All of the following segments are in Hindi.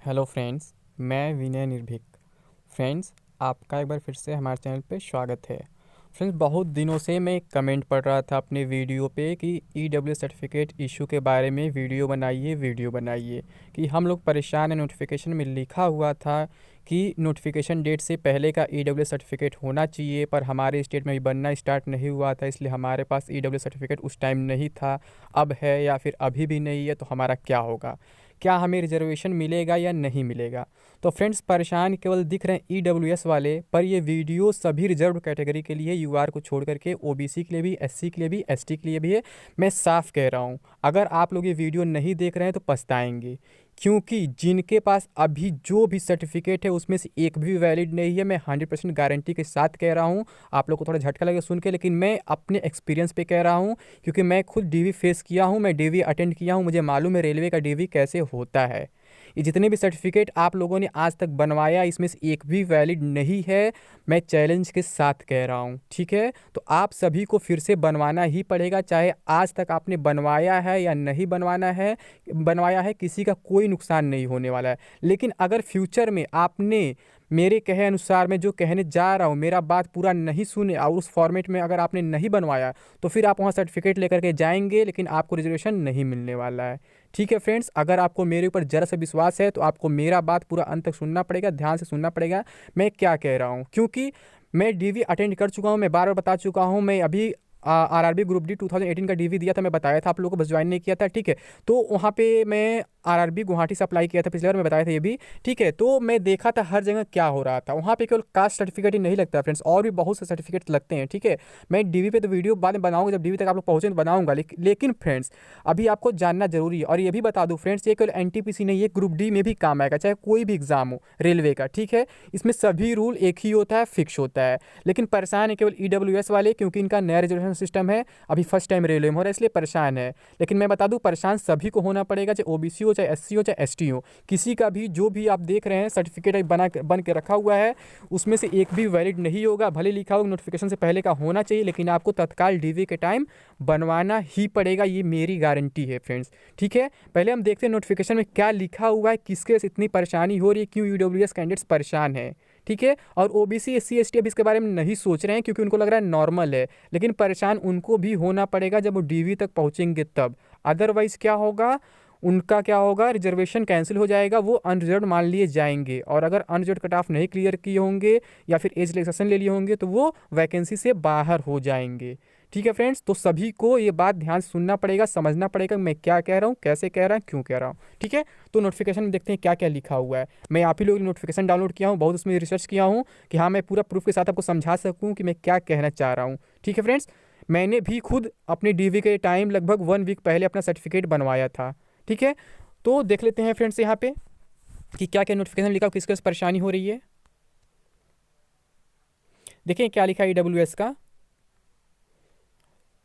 हेलो फ्रेंड्स, मैं विनय निर्भीक। फ्रेंड्स, आपका एक बार फिर से हमारे चैनल पे स्वागत है। फ्रेंड्स, बहुत दिनों से मैं एक कमेंट पढ़ रहा था अपने वीडियो पे कि ईडब्ल्यू सर्टिफिकेट इशू के बारे में वीडियो बनाइए कि हम लोग परेशान हैं। नोटिफिकेशन में लिखा हुआ था कि नोटिफिकेशन डेट से पहले का ईडब्ल्यू सर्टिफिकेट होना चाहिए, पर हमारे स्टेट में भी बनना स्टार्ट नहीं हुआ था, इसलिए हमारे पास ईडब्ल्यू सर्टिफिकेट उस टाइम नहीं था। अब है या फिर अभी भी नहीं है, तो हमारा क्या होगा? क्या हमें रिजर्वेशन मिलेगा या नहीं मिलेगा? तो फ्रेंड्स, परेशान केवल दिख रहे हैं ईडब्ल्यूएस वाले, पर ये वीडियो सभी रिजर्व कैटेगरी के लिए, यूआर को छोड़ करके ओबीसी के लिए भी, एससी के लिए भी, एसटी के लिए भी है। मैं साफ कह रहा हूँ, अगर आप लोग ये वीडियो नहीं देख रहे हैं तो पछताएंगे, क्योंकि जिनके पास अभी जो भी सर्टिफिकेट है उसमें से एक भी वैलिड नहीं है। मैं 100% गारंटी के साथ कह रहा हूँ। आप लोग को थोड़ा झटका लगेगा सुन के, लेकिन मैं अपने एक्सपीरियंस पे कह रहा हूँ, क्योंकि मैं खुद डीवी फेस किया हूँ, मैं डीवी अटेंड किया हूँ, मुझे मालूम है रेलवे का डीवी कैसे होता है। ये जितने भी सर्टिफिकेट आप लोगों ने आज तक बनवाया, इसमें से एक भी वैलिड नहीं है। मैं चैलेंज के साथ कह रहा हूँ, ठीक है? तो आप सभी को फिर से बनवाना ही पड़ेगा, चाहे आज तक आपने बनवाया है या नहीं बनवाया है, किसी का कोई नुकसान नहीं होने वाला है। लेकिन अगर फ्यूचर में आपने मेरे कहे अनुसार, मैं जो कहने जा रहा हूँ, मेरा बात पूरा नहीं सुने और उस फॉर्मेट में अगर आपने नहीं बनवाया, तो फिर आप वहाँ सर्टिफिकेट लेकर के जाएंगे, लेकिन आपको रिजर्वेशन नहीं मिलने वाला है। ठीक है फ्रेंड्स, अगर आपको मेरे ऊपर ज़रा सा विश्वास है तो आपको मेरा बात पूरा अंत तक सुनना पड़ेगा, ध्यान से सुनना पड़ेगा मैं क्या कह रहा हूँ, क्योंकि मैं डीवी अटेंड कर चुका हूँ। मैं बार बार बता चुका हूँ। मैं अभी आरआरबी ग्रुप डी 2018 का डीवी दिया था, मैं बताया था आप लोगों को, बस ज्वाइन नहीं किया था, ठीक है? तो वहाँ पे मैं आरआरबी गुवाहाटी से अप्लाई किया था पिछले बार, मैं बताया था ये भी, ठीक है? तो मैं देखा था हर जगह क्या हो रहा था। वहाँ पे केवल कास्ट सर्टिफिकेट ही नहीं लगता फ्रेंड्स, और भी बहुत से सर्टिफिकेट लगते हैं, ठीक है? मैं डीवी पे तो वीडियो बाद में बनाऊंगा, जब डीवी तक आप लोग पहुँचे तो बनाऊंगा। लेकिन फ्रेंड्स, अभी आपको जानना जरूरी है। और ये भी बता दूं फ्रेंड्स, ये केवल एनटीपीसी नहीं है, ग्रुप डी में भी काम आएगा, चाहे कोई भी एग्जाम हो रेलवे का, ठीक है? इसमें सभी रूल एक ही होता है, फिक्स होता है। लेकिन परेशान है केवल ईडब्ल्यूएस वाले, क्योंकि इनका नया रिजर्वेशन सिस्टम है, अभी फर्स्ट टाइम रेलवे में हो रहा है, इसलिए परेशान है। लेकिन मैं बता दूं, परेशान सभी को होना पड़ेगा, चाहे ओबीसी हो, चाहे एससी हो, चाहे एसटी हो। किसी का भी जो भी आप देख रहे हैं सर्टिफिकेट बन के रखा हुआ है, उसमें से एक भी वैलिड नहीं होगा। भले लिखा हो नोटिफिकेशन से पहले का होना चाहिए, लेकिन आपको तत्काल डीवी के टाइम बनवाना ही पड़ेगा, ये मेरी गारंटी है फ्रेंड्स, ठीक है? पहले हम देखते हैं नोटिफिकेशन में क्या लिखा हुआ है, किसके इतनी परेशानी हो रही है, क्यों ईडब्ल्यूएस कैंडिडेट्स परेशान है, ठीक है? और ओबीसी एससी एसटी अब इसके बारे में नहीं सोच रहे हैं, क्योंकि उनको लग रहा है नॉर्मल है। लेकिन परेशान उनको भी होना पड़ेगा जब वो डीवी तक पहुंचेंगे तब। अदरवाइज क्या होगा, उनका क्या होगा, रिजर्वेशन कैंसिल हो जाएगा, वो अनरिजर्व मान लिए जाएंगे। और अगर अनरिजर्व कट ऑफ नहीं क्लियर किए होंगे या फिर एज रिलैक्सेशन ले लिए होंगे, तो वो वैकेंसी से बाहर हो जाएंगे। ठीक है फ्रेंड्स, तो सभी को ये बात ध्यान से सुनना पड़ेगा, समझना पड़ेगा मैं क्या कह रहा हूँ, कैसे कह रहा हूँ, क्यों कह रहा हूँ, ठीक है? तो नोटिफिकेशन में देखते हैं क्या क्या लिखा हुआ है। मैं आप ही लोगों ने नोटिफिकेशन डाउनलोड किया हूँ, बहुत उसमें रिसर्च किया हूँ कि हाँ, मैं पूरा प्रूफ के साथ आपको समझा सकूँ कि मैं क्या कहना चाह रहा हूँ। ठीक है फ्रेंड्स, मैंने भी खुद अपने डीवी के टाइम लगभग 1 वीक पहले अपना सर्टिफिकेट बनवाया था, ठीक है? तो देख लेते हैं फ्रेंड्स यहाँ पे कि क्या क्या नोटिफिकेशन लिखा, किस किस परेशानी हो रही है। देखें क्या लिखा है ईडब्ल्यूएस का,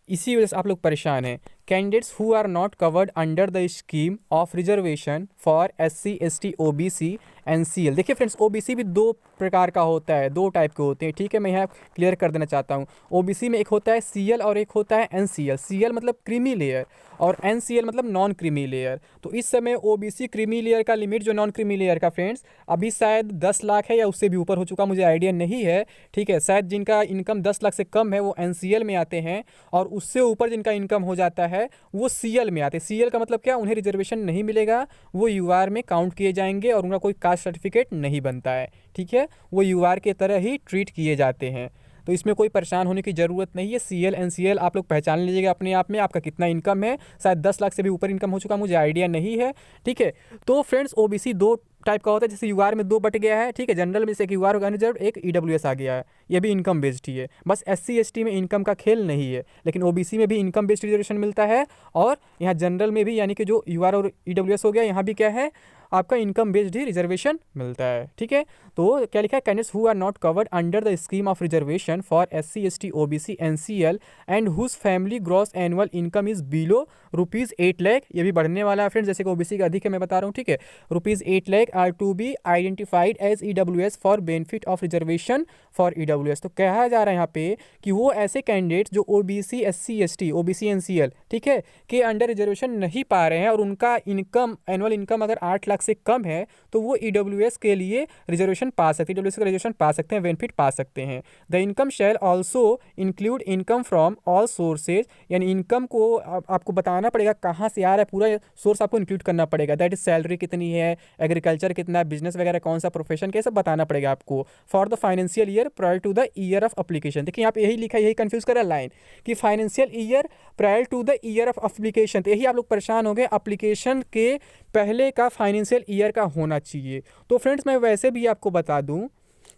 इसी वजह से आप लोग परेशान हैं। Candidates who are not covered under the scheme of reservation for SC ST OBC NCL. देखिए फ्रेंड्स, ओबीसी भी दो प्रकार का होता है, दो टाइप के होते हैं, ठीक है? मैं यहाँ क्लियर कर देना चाहता हूँ। ओबीसी में एक होता है सीएल और एक होता है एनसीएल। सीएल मतलब क्रीमी लेयर और एनसीएल मतलब नॉन क्रीमी लेयर। तो इस समय ओबीसी क्रीमी लेयर का लिमिट, जो नॉन क्रीमी लेयर का फ्रेंड्स, अभी शायद 10 लाख है या उससे भी ऊपर हो चुका, मुझे आइडिया नहीं है, ठीक है? शायद जिनका इनकम 10 लाख से कम है वो एनसीएल में आते हैं, और उससे ऊपर जिनका इनकम हो जाता है वो सीएल में आते हैं। सीएल का मतलब क्या, उन्हें रिजर्वेशन नहीं मिलेगा, वो यूआर में काउंट किए जाएंगे और उनका कोई कास्ट सर्टिफिकेट नहीं बनता है, ठीक है? वो यूआर के तरह ही ट्रीट किए जाते हैं। तो इसमें कोई परेशान होने की ज़रूरत नहीं है। सीएल एनसीएल आप लोग पहचान लीजिएगा अपने आप में, आपका कितना इनकम है। शायद 10 लाख से भी ऊपर इनकम हो चुका, मुझे आइडिया नहीं है, ठीक है? तो फ्रेंड्स, ओबीसी दो टाइप का होता है, जैसे यूआर में दो बट गया है, ठीक है? जनरल में से एक यूआर अनरिजर्व, एक ईडब्ल्यूएस आ गया है, ये भी इनकम बेस्ड ही है। बस एससी एसटी में इनकम का खेल नहीं है, लेकिन ओबीसी में भी इनकम बेस्ड रिजर्वेशन मिलता है। और यहाँ जनरल में भी, यानी कि जो यूआर और ईडब्ल्यूएस हो गया, यहाँ भी क्या है, आपका इनकम बेस्ड ही रिजर्वेशन मिलता है, ठीक है? तो क्या लिखा है, candidates who are not covered under the scheme of reservation for SC ST OBC NCL and whose family gross annual income is below ₹8 lakh. ये भी बढ़ने वाला है फ्रेंड्स, जैसे कि ओबीसी का अधिक है मैं बता रहा हूँ, ठीक है? ₹8 lakh are to be identified as EWS for benefit of reservation for EWS. तो कहा जा रहा है यहाँ पे कि वो ऐसे कैंडिडेट्स जो OBC SC ST OBC NCL, ठीक है, के अंडर रिजर्वेशन नहीं पा रहे हैं, और उनका इनकम, एनुअल इनकम अगर 8 लाख लाख से कम है तो वो EWS के लिए रिजर्वेशन पा सकते हैं, EWS का रिजर्वेशन पा सकते हैं, बेनिफिट पा सकते हैं। The income shall also include income from all sources, यानी इनकम को आपको बताना पड़ेगा कहाँ से आ रहा है, पूरा सोर्स आपको इंक्लूड करना पड़ेगा। दैट इज सैलरी कितनी है, एग्रीकल्चर कितना है, बिजनेस वगैरह कौन सा प्रोफेशन के, सब बताना पड़ेगा आपको for the financial year prior to the year of application. देखिए यहाँ पे यही लिखा है, यही कंफ्यूज कर रहा है लाइन कि financial year prior to the year of application, तो यही आप लोग परेशान हो गए, एप्लीकेशन के पहले का फाइनेंशियल ईयर का होना चाहिए। तो फ्रेंड्स मैं वैसे भी आपको बता दूं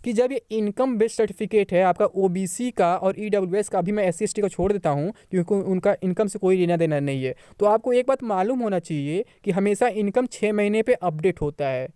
कि जब ये इनकम बेस्ड सर्टिफिकेट है आपका OBC का और EWS का, अभी मैं SC/ST को छोड़ देता हूँ क्योंकि उनका इनकम से कोई लेना देना नहीं है, तो आपको एक बात मालूम होना चाहिए कि हमेशा इनकम 6 महीने पे अपडेट होता है।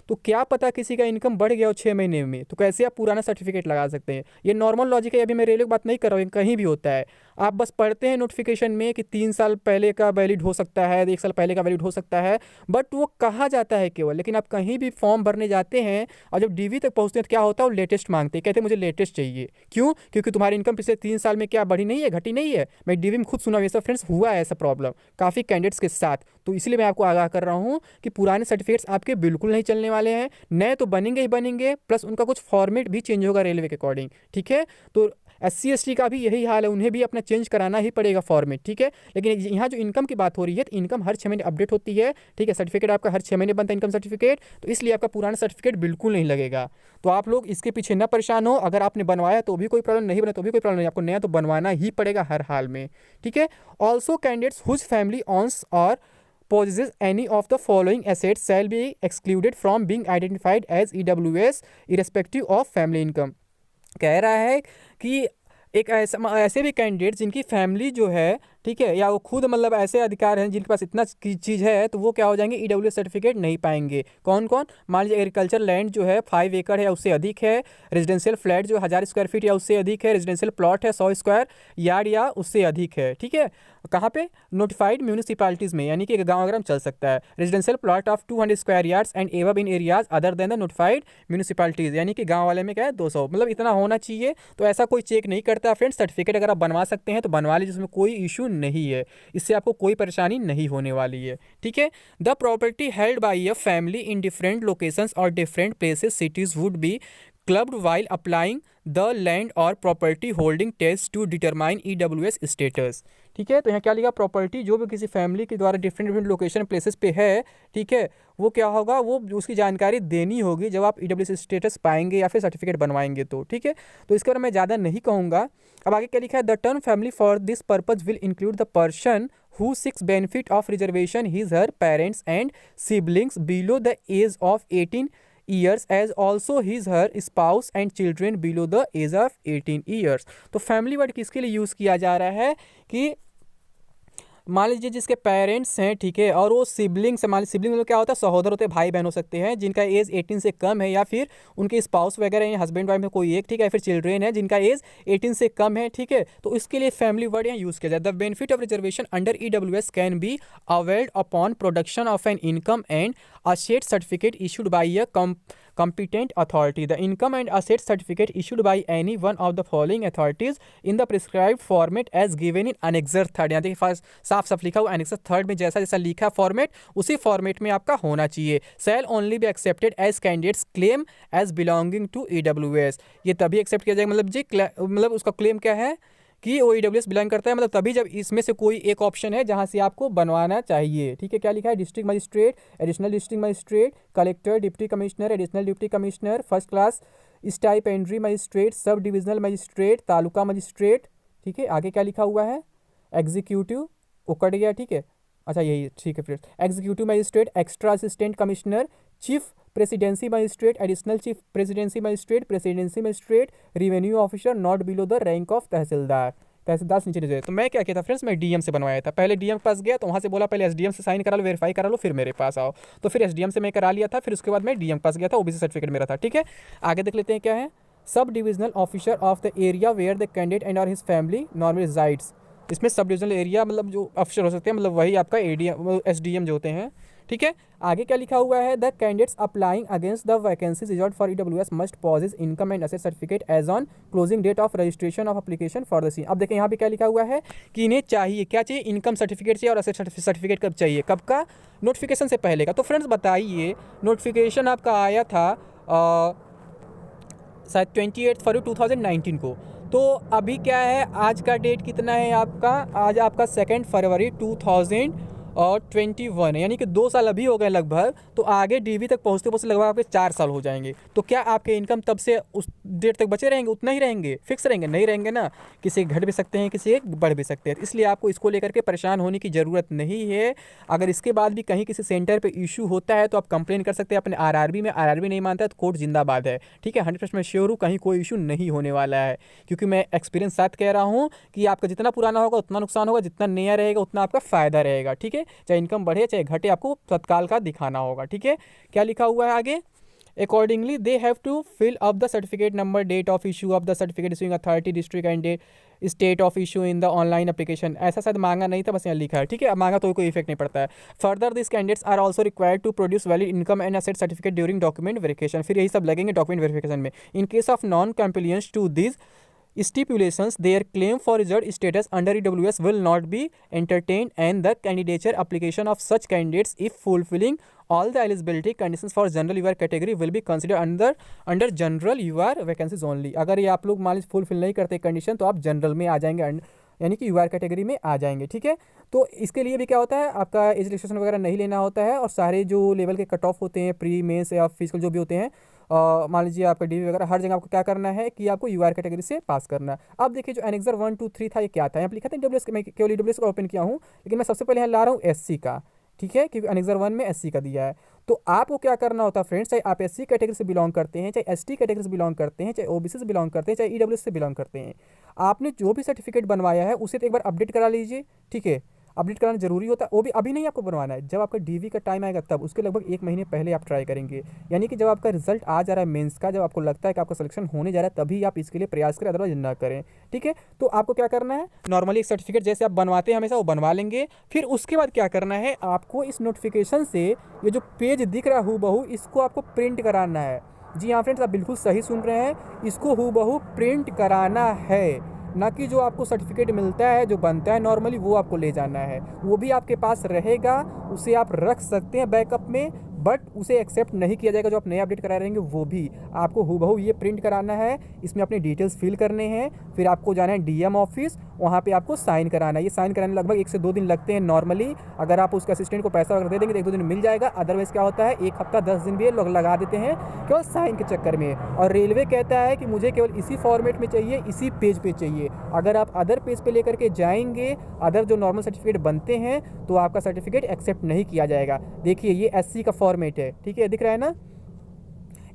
तो क्या पता किसी का इनकम बढ़ गया हो 6 महीने में, तो कैसे आप पुराना सर्टिफिकेट लगा सकते हैं। ये नॉर्मल लॉजिक है, अभी मैं रेलवे की बात नहीं कर रहा हूँ, कहीं भी होता है। आप बस पढ़ते हैं नोटिफिकेशन में कि 3 साल पहले का वैलिड हो सकता है, 1 साल पहले का वैलिड हो सकता है, बट वो कहा जाता है केवल। लेकिन आप कहीं भी फॉर्म भरने जाते हैं और जब DV तक पहुँचते हैं तो क्या होता है, वो लेटेस्ट मांगते हैं, कहते हैं मुझे लेटेस्ट चाहिए। क्यों? क्योंकि तुम्हारी इनकम पिछले 3 साल में क्या बढ़ी नहीं है, घटी नहीं है। मैं DV में खुद सुना हूँ, ये सब फ्रेंड्स हुआ है ऐसा प्रॉब्लम काफ़ी कैंडिडेट्स के साथ। तो इसलिए मैं आपको आगाह कर रहा हूँ कि पुराने सर्टिफिकेट्स आपके बिल्कुल नहीं चलने वाले हैं, नए तो बनेंगे ही बनेंगे, प्लस उनका कुछ फॉर्मेट भी चेंज होगा रेलवे के अकॉर्डिंग, ठीक है। तो SC/ST का भी यही हाल है, उन्हें भी अपना चेंज कराना ही पड़ेगा फॉर्मेट, ठीक है। लेकिन यहाँ जो इनकम की बात हो रही है, तो इनकम हर 6 महीने अपडेट होती है, ठीक है। सर्टिफिकेट आपका हर 6 महीने बनता है इनकम सर्टिफिकेट, तो इसलिए आपका पुराना सर्टिफिकेट बिल्कुल नहीं लगेगा। तो आप लोग इसके पीछे ना परेशान हो, अगर आपने बनवाया तो भी कोई प्रॉब्लम, नहीं बना तो भी कोई प्रॉब्लम नहीं, आपको नया तो बनवाना ही पड़ेगा हर हाल में, ठीक है। ऑल्सो कैंडिडेट्स हुज फैमिली ऑन्स और possesses any of the following assets shall be excluded from being identified as EWS irrespective of family income। कह रहा है कि एक ऐसे भी कैंडिडेट जिनकी फैमिली जो है, ठीक है, या वो खुद मतलब ऐसे अधिकार हैं जिनके पास इतना चीज़ है, तो वो क्या हो जाएंगे, EWS सर्टिफिकेट नहीं पाएंगे। कौन कौन? मान लीजिए एग्रीकल्चर लैंड जो है 5 एकड़ है या उससे अधिक है, रेजिडेंशियल फ्लैट जो 1000 स्क्वायर फीट या उससे अधिक है, रेजिडेंशियल प्लॉट है 100 स्क्वायर यार्ड या उससे अधिक है, ठीक है। कहाँ पे? नोटिफाइड म्यूनिसिपालिटीज़ में, यानी कि गाँव अगर हम चल सकता है। Residential plot of 200 square yards and above in areas other than the notified municipalities, यानी कि गाँव वाले में क्या है 200, मतलब इतना होना चाहिए। तो ऐसा कोई चेक नहीं करता फ्रेंड्स, सर्टिफिकेट अगर आप बनवा सकते हैं तो बनवा लीजिए, उसमें कोई इशू नहीं है, इससे आपको कोई परेशानी नहीं होने वाली है, ठीक है। The property held by a family in different locations और different places cities would be clubbed while applying the land और property holding test to determine EWS status, ठीक है। तो यहाँ क्या लिखा, प्रॉपर्टी जो भी किसी फैमिली के द्वारा डिफरेंट डिफरेंट लोकेशन प्लेसेस पे है, ठीक है, वो क्या होगा, वो उसकी जानकारी देनी होगी जब आप EWS स्टेटस पाएंगे या फिर सर्टिफिकेट बनवाएंगे तो, ठीक है। तो इसके बारे में ज़्यादा नहीं कहूँगा। अब आगे क्या लिखा है, the term family for this purpose will include the person who seeks benefit of reservation his her parents and siblings below the age of 18 years as also his her spouse and children below the age of 18 years। तो फैमिली वर्ड किसके लिए यूज़ किया जा रहा है कि मान लीजिए जिसके पेरेंट्स हैं, ठीक है, और वो सिबलिंग्स, मान लीजिए सिबलिंग मतलब क्या होता है, सहोदर होते हैं, भाई बहन हो सकते हैं, जिनका एज 18 से कम है, या फिर उनके स्पाउस वगैरह हैं, हस्बैंड वाइफ में कोई एक, ठीक है, फिर चिल्ड्रेन है जिनका एज 18 से कम है, ठीक है। तो इसके लिए फैमिली वर्ड यहाँ यूज़ किया जाए। The benefit of reservation under EWS can be availed upon production of an income and asset certificate issued by a competent authority। The income and asset certificate issued by any one of the following authorities in the prescribed format as given in Annexure 3। यहाँ देखिए फर्स्ट साफ साफ लिखा हुआ Annexure 3 में जैसा जैसा लिखा फॉर्मेट उसी फॉर्मेट में आपका होना चाहिए। Shall only be accepted as candidates claim as belonging to EWS। ये तभी एक्सेप्ट किया जाएगा, मतलब जी मतलब उसका क्लेम क्या है कि वो EWS बिलोंग करता है, मतलब तभी जब इसमें से कोई एक ऑप्शन है जहां से आपको बनवाना चाहिए, ठीक है। क्या लिखा है, district magistrate, additional district magistrate, collector, deputy commissioner, additional deputy commissioner, first class stipendiary magistrate, sub divisional magistrate, taluka magistrate, ठीक है। आगे क्या लिखा हुआ है, एग्जीक्यूटिव, वो कट गया, ठीक है, अच्छा यही ठीक है। फिर executive magistrate, extra assistant commissioner, chief presidency magistrate, additional chief presidency magistrate, presidency magistrate, revenue officer not below the rank of tahsildar, तहसीलदार से नीचे नहीं जाए। तो मैं क्या किया था फ्रेंड्स, मैं DM से बनवाया था, पहले DM के पास गया तो वहाँ से बोला पहले SDM से साइन करा लो, वेरीफाई करा लो, फिर मेरे पास आओ। तो फिर SDM से मैं करा लिया था, फिर उसके बाद मैं DM के पास गया था, OBC सर्टिफिकेट मेरा था, ठीक है। आगे देख लेते हैं क्या है, sub divisional officer of the area where the candidate and और हिज फैमिली नॉर्मली रिजाइड्स। इसमें सब डिविजनल एरिया मतलब जो ऑफिसर हो सकते हैं, मतलब वही आपका ADM SDM जो होते हैं, ठीक है। आगे क्या लिखा हुआ है, the candidates applying against the vacancies reserved for EWS must possess income and asset certificate as on closing date of registration of application for the C. अब देखिए यहाँ पे क्या लिखा हुआ है कि इन्हें चाहिए, क्या चाहिए, इनकम सर्टिफिकेट चाहिए और एसेट सर्टिफिकेट कब चाहिए, कब का, नोटिफिकेशन से पहले का। तो फ्रेंड्स बताइए, नोटिफिकेशन आपका आया था शायद 28 फरवरी 2019 को। तो अभी क्या है, आज का डेट कितना है आपका, आज आपका 2 फरवरी 2021 है, यानी कि 2 साल अभी हो गए लगभग। तो आगे डीवी तक पहुँचते पहुँचते लगभग आपके 4 साल हो जाएंगे। तो क्या आपके इनकम तब से उस डेट तक बचे रहेंगे, उतना ही रहेंगे, फिक्स रहेंगे? नहीं रहेंगे ना, किसी घट भी सकते हैं, किसी बढ़ भी सकते हैं। इसलिए आपको इसको लेकर के परेशान होने की ज़रूरत नहीं है। अगर इसके बाद भी कहीं किसी सेंटर पे इशू होता है तो आप कंप्लेन कर सकते हैं अपने आरआरबी में। आरआरबी नहीं मानता है तो कोर्ट जिंदाबाद है, ठीक है। 100% मैं श्योर हूँ कहीं कोई इशू नहीं होने वाला है, क्योंकि मैं एक्सपीरियंस साथ कह रहा हूँ कि आपका जितना पुराना होगा उतना नुकसान होगा, जितना नया रहेगा उतना आपका फ़ायदा रहेगा, ठीक है। चाहे इनकम बढ़े चाहे घटे, आपको तत्काल का दिखाना होगा, ठीक है। क्या लिखा हुआ है आगे, accordingly they have to fill up the certificate number, date of issue of the certificate issuing authority, district and state of issue in the online application। ऐसा शायद मांगा नहीं था, बस यहाँ लिखा है, ठीक है। अब मांगा तो कोई इफेक्ट नहीं पड़ता है। Further this candidates are also required to produce valid income and asset certificate during document verification. फिर यही सब लगेंगे डॉक्यूमेंट वेरिफिकेशन में। In case of non compliance to this stipulations, their claim for reserved status under EWS will not be entertained and the candidature application of such candidates, if fulfilling all the eligibility conditions for general UR category, will be considered under general UR vacancies only। अगर ये आप लोग मान लीजिए फुलफिल नहीं करते कंडीशन तो आप जनरल में आ जाएंगे, यानी कि यूआर कैटेगरी में आ जाएंगे, ठीक है। तो इसके लिए भी क्या होता है, आपका एज रजिस्ट्रेशन वगैरह नहीं लेना होता है, और सारे जो लेवल के कट ऑफ होते हैं, प्री मेंस या फिजिकल जो भी होते हैं, मान लीजिए आपका डीवी वगैरह, हर जगह आपको क्या करना है कि आपको यूआर कैटेगरी से पास करना है। अब देखिए जो एनेक्सर 1 2 3 था, ये क्या था, यहाँ पे लिखा था डब्ल्यूएस, मैं केवल डब्ल्यूएस का ओपन किया हूँ, लेकिन मैं सबसे पहले यहाँ ला रहा हूँ एससी का, ठीक है, क्योंकि एनेक्सर 1 में एससी का दिया है। तो आपको क्या करना होता है फ्रेंड्स, चाहे आप एससी कैटेगरी से बिलोंग करते हैं, चाहे एसटी कैटेगरी से बिलोंग करते हैं, चाहे ओबीसी से बिलोंग करते हैं, चाहे ईडब्ल्यूएस से बिलोंग करते हैं, आपने जो भी सर्टिफिकेट बनवाया है उसे तो एक बार अपडेट करा लीजिए, ठीक है। अपडेट कराना जरूरी होता है, वो भी अभी नहीं आपको बनवाना है, जब आपका डीवी का टाइम आएगा तब, उसके लगभग 1 महीने पहले आप ट्राई करेंगे। यानी कि जब आपका रिजल्ट आ जा रहा है मेंस का, जब आपको लगता है कि आपका सिलेक्शन होने जा रहा है, तभी आप इसके लिए प्रयास करें, अदरवाइज ना करें, ठीक है। तो आपको क्या करना है, नॉर्मली एक सर्टिफिकेट जैसे आप बनवाते हैं हमेशा वो बनवा लेंगे। फिर उसके बाद क्या करना है, आपको इस नोटिफिकेशन से ये जो पेज दिख रहा है हूबहू, इसको आपको प्रिंट कराना है। जी हाँ फ्रेंड्स, आप बिल्कुल सही सुन रहे हैं, इसको हूबहू प्रिंट कराना है, ना कि जो आपको सर्टिफिकेट मिलता है जो बनता है नॉर्मली वो आपको ले जाना है। वो भी आपके पास रहेगा, उसे आप रख सकते हैं बैकअप में, बट उसे एक्सेप्ट नहीं किया जाएगा। जो आप नए अपडेट करा रहेंगे वो भी आपको हूबहू ये प्रिंट कराना है, इसमें अपने डिटेल्स फिल करने हैं, फिर आपको जाना है डीएम ऑफिस, वहाँ पे आपको साइन कराना है। ये साइन कराने लगभग 1 से 2 दिन लगते हैं नॉर्मली। अगर आप उसके असिस्टेंट को पैसा वगैरह दे देंगे तो 1-2 दिन मिल जाएगा, अदरवाइज क्या होता है 1 हफ्ता 10 दिन भी लोग लगा देते हैं केवल साइन के चक्कर में। और रेलवे कहता है कि मुझे केवल इसी फॉर्मेट में चाहिए, इसी पेज पे चाहिए। अगर आप अदर पेज पे लेकर के जाएंगे, अदर जो नॉर्मल सर्टिफिकेट बनते हैं, तो आपका सर्टिफिकेट एक्सेप्ट नहीं किया जाएगा। देखिए ये एससी का फॉर्मेट है, ठीक है, दिख रहा है ना,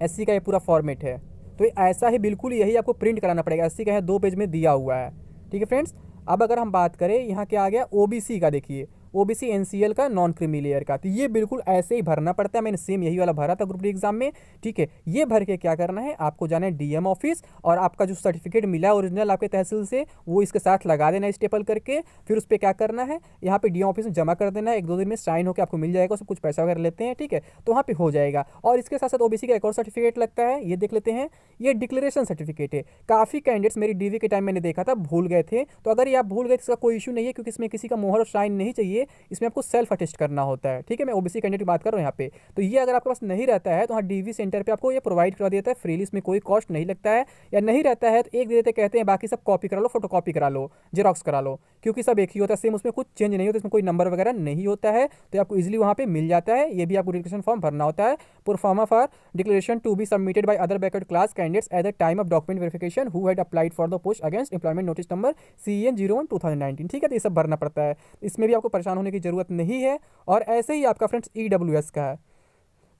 एससी का ये पूरा फॉर्मेट है। तो ऐसा ही बिल्कुल यही आपको प्रिंट कराना पड़ेगा, एससी का है 2 पेज में दिया हुआ है, ठीक है फ्रेंड्स। अब अगर हम बात करें यहाँ क्या आ गया, ओबीसी का, देखिए ओबीसी एनसीएल का, नॉन क्रीमी लेयर का, तो ये बिल्कुल ऐसे ही भरना पड़ता है। मैंने सेम यही वाला भरा था ग्रुप डी एग्जाम में, ठीक है। ये भर के क्या करना है, आपको जाना है डीएम ऑफिस, और आपका जो सर्टिफिकेट मिला ओरिजिनल आपके तहसील से, वो इसके साथ लगा देना स्टेपल करके। फिर उस पर क्या करना है, यहाँ पे डीएम ऑफिस में जमा कर देना है, 1-2 दिन में साइन होकर आपको मिल जाएगा, उसमें कुछ पैसा वगैरह लेते हैं, ठीक है, तो वहाँ पे हो जाएगा। और इसके साथ साथ ओबीसी का एक और सर्टिफिकेट लगता है, ये देख लेते हैं, ये डिक्लेरेशन सर्टिफिकेट है। काफ़ी कैंडिडेट्स मेरी डीवी के टाइम मैंने देखा था भूल गए थे, तो अगर ये आप भूल गए इसका कोई इशू नहीं है, क्योंकि इसमें किसी का मोहर और साइन नहीं चाहिए, इसमें आपको सेल्फ अटेस्ट करना होता है, ठीक है। मैं ओबीसी कैंडिडेट की बात कर रहा हूँ यहाँ पे। तो ये अगर आपके पास नहीं रहता है तो हाँ डीवी सेंटर पे आपको ये प्रोवाइड करा देता है फ्रीली, इसमें कोई कॉस्ट नहीं लगता है। या नहीं रहता है तो एक दे देते, कहते हैं बाकी सब कॉपी करा लो, फोटो कॉपी करा लो, जेरॉक्स करा लो, क्योंकि सब एक ही होता है, सेम, उसमें कुछ चेंज नहीं होता, इसमें कोई नंबर वगैरह नहीं होता है, तो आपको इजीली वहाँ पे मिल जाता है। ये भी आपको डिक्लेरेशन फॉर्म भरना होता है, proforma for declaration to be submitted by other backward class candidates at the time of document verification who had applied for the post against employment notice number CN01/2019, ठीक है। तो ये सब भरना पड़ता है, इसमें भी आपको परेशान होने की जरूरत नहीं है। और ऐसे ही आपका फ्रेंड्स ईडब्ल्यूएस का है,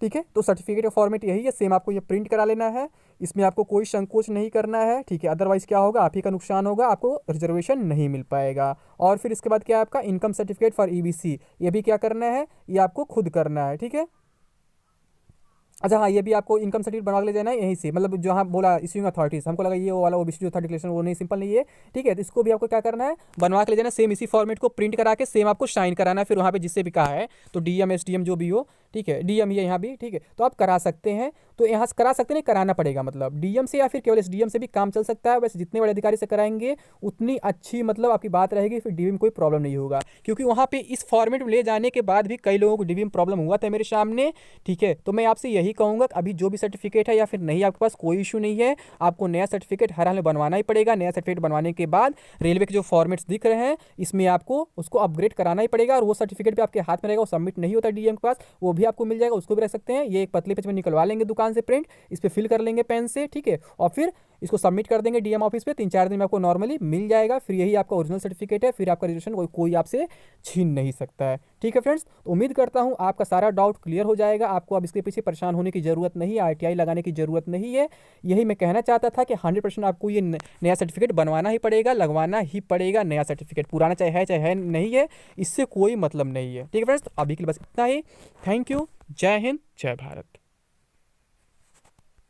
ठीक है। तो सर्टिफिकेट का फॉर्मेट यही है, सेम आपको ये प्रिंट करा लेना है, इसमें आपको कोई संकोच नहीं करना है, ठीक है। अदरवाइज क्या होगा, आप ही का नुकसान होगा, आपको रिजर्वेशन नहीं मिल पाएगा। और फिर इसके बाद क्या है आपका इनकम सर्टिफिकेट फॉर ईबीसी, ये भी क्या करना है, ये आपको खुद करना है, ठीक है। अच्छा हाँ, ये भी आपको इनकम सर्टिफिकेट बनवा के ले जाना है यहीं से, मतलब जो हाँ बोला इश्यूइंग अथॉरिटीज़, हमको लगा ये वो वाला ओबीसी अथॉरिटी वो नहीं, सिंपल नहीं है। ठीक है, तो इसको भी आपको क्या करना है, बनवा के ले जाना, सेम इसी फॉर्मेट को प्रिंट करा के सेम आपको साइन कराना है फिर वहाँ पे जिससे भी कहा है, तो डीएम एसडीएम जो भी हो, ठीक है, डीएम ही है यहाँ भी, ठीक है, तो आप करा सकते हैं। तो यहाँ से करा सकते नहीं, कराना पड़ेगा, मतलब डीएम से या फिर केवल एसडीएम से भी काम चल सकता है। वैसे जितने बड़े अधिकारी से कराएंगे उतनी अच्छी मतलब आपकी बात रहेगी, फिर डीबी में कोई प्रॉब्लम नहीं होगा। क्योंकि वहाँ पे इस फॉर्मेट में ले जाने के बाद भी कई लोगों को डीबी में प्रॉब्लम हुआ था मेरे सामने। ठीक है, तो मैं आपसे यही कहूँगा कि अभी जो भी सर्टिफिकेट है या फिर नहीं आपके पास कोई इशू नहीं है, आपको नया सर्टिफिकेट हर हाल में बनवाना ही पड़ेगा। नया सर्टिफिकेट बनवाने के बाद रेलवे के जो फॉर्मेट्स दिख रहे हैं इसमें आपको उसको अपग्रेड कराना ही पड़ेगा, और वो सर्टिफिकेट भी आपके हाथ में रहेगा, वो सबमिट नहीं होता डीएम के पास, वो भी आपको मिल जाएगा, उसको भी रख सकते हैं। ये एक पतले पेज में निकलवा लेंगे दुकान से प्रिंट, इस पर फिल कर लेंगे पेन से, ठीक है, और फिर इसको सबमिट कर देंगे डीएम ऑफिस पे, 3-4 दिन में आपको नॉर्मली मिल जाएगा। फिर यही आपका ओरिजिनल सर्टिफिकेट है, फिर आपका रजिस्ट्रेशन कोई आपसे छीन नहीं सकता है। ठीक है फ्रेंड्स, तो उम्मीद करता हूँ आपका सारा डाउट क्लियर हो जाएगा, आपको अब इसके पीछे परेशान होने की ज़रूरत नहीं है, आरटीआई लगाने की ज़रूरत नहीं है। यही मैं कहना चाहता था कि 100% आपको ये नया सर्टिफिकेट बनवाना ही पड़ेगा, लगवाना ही पड़ेगा नया सर्टिफिकेट, पुराना चाहे है नहीं है, इससे कोई मतलब नहीं है। ठीक है फ्रेंड्स, अभी के लिए बस इतना ही। थैंक यू, जय हिंद, जय भारत।